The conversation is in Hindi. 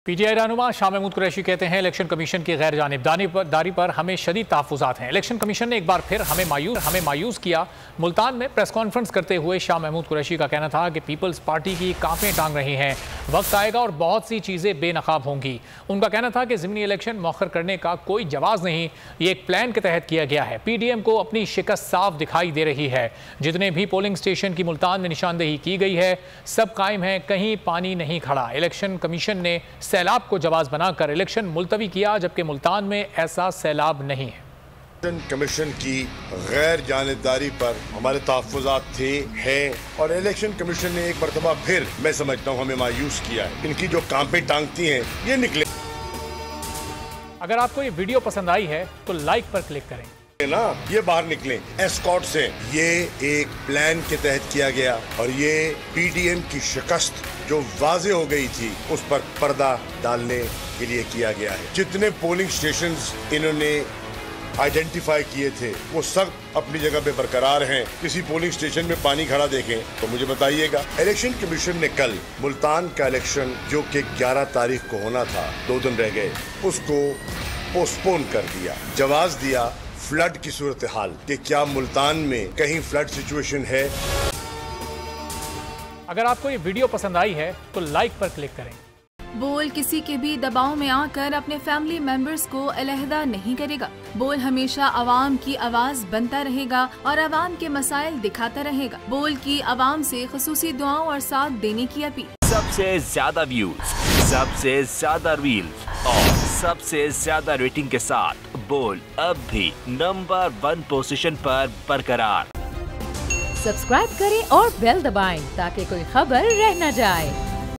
पीटीआई रहनुमा शाह महमूद कुरैशी कहते हैं इलेक्शन कमीशन की गैर जानिबदारी पर हमें शदीद तहफ़्फ़ुज़ात हैं। इलेक्शन कमीशन ने एक बार फिर हमें मायूस किया। मुल्तान में प्रेस कॉन्फ्रेंस करते हुए शाह महमूद कुरैशी का कहना था कि पीपल्स पार्टी की कांपें टांग रही हैं, वक्त आएगा और बहुत सी चीज़ें बेनकाब होंगी। उनका कहना था कि ज़िमनी इलेक्शन मौखर करने का कोई जवाज़ नहीं, ये एक प्लान के तहत किया गया है। PDM को अपनी शिकस्त साफ दिखाई दे रही है। जितने भी पोलिंग स्टेशन की मुल्तान में निशानदेही की गई है सब कायम है, कहीं पानी नहीं खड़ा। इलेक्शन कमीशन ने सैलाब को जवाब बनाकर इलेक्शन मुलतवी किया, जबकि मुल्तान में ऐसा सैलाब नहीं है। इलेक्शन कमीशन की गैर जानिबदारी पर हमारे तहफ़्फ़ुज़ात थे, हैं और इलेक्शन कमीशन ने एक मरतबा फिर मैं समझता हूँ हमें मायूस किया है। इनकी जो कांपें टांगती हैं ये निकले। अगर आपको ये वीडियो पसंद आई है तो लाइक पर क्लिक करें ना, ये बाहर निकले एस्कॉर्ट से। ये एक प्लान के तहत किया गया और ये PDM की शिकस्त जो वाज़े हो गई थी उस पर पर्दा डालने के लिए किया गया है। जितने पोलिंग स्टेशंस इन्होंने आइडेंटिफाई किए थे वो सब अपनी जगह पे बरकरार हैं। किसी पोलिंग स्टेशन में पानी खड़ा देखें तो मुझे बताइएगा। इलेक्शन कमीशन ने कल मुल्तान का इलेक्शन जो कि 11 तारीख को होना था, 2 दिन रह गए, उसको पोस्टपोन कर दिया। जवाब दिया फ्लड की सूरत हाल कि क्या मुल्तान में कहीं फ्लड सिचुएशन है। अगर आपको ये वीडियो पसंद आई है तो लाइक पर क्लिक करें। बोल किसी के भी दबाव में आकर अपने फैमिली मेंबर्स को अलहदा नहीं करेगा। बोल हमेशा आवाम की आवाज बनता रहेगा और आवाम के मसाइल दिखाता रहेगा। बोल की आवाम से खुसूसी दुआओं और साथ देने की अपील। सबसे ज्यादा व्यूज, सबसे ज्यादा रील्स और सबसे ज्यादा रेटिंग के साथ बोल अब भी नंबर 1 पोजीशन पर बरकरार। सब्सक्राइब करें और बेल दबाएं ताकि कोई खबर रह न जाए।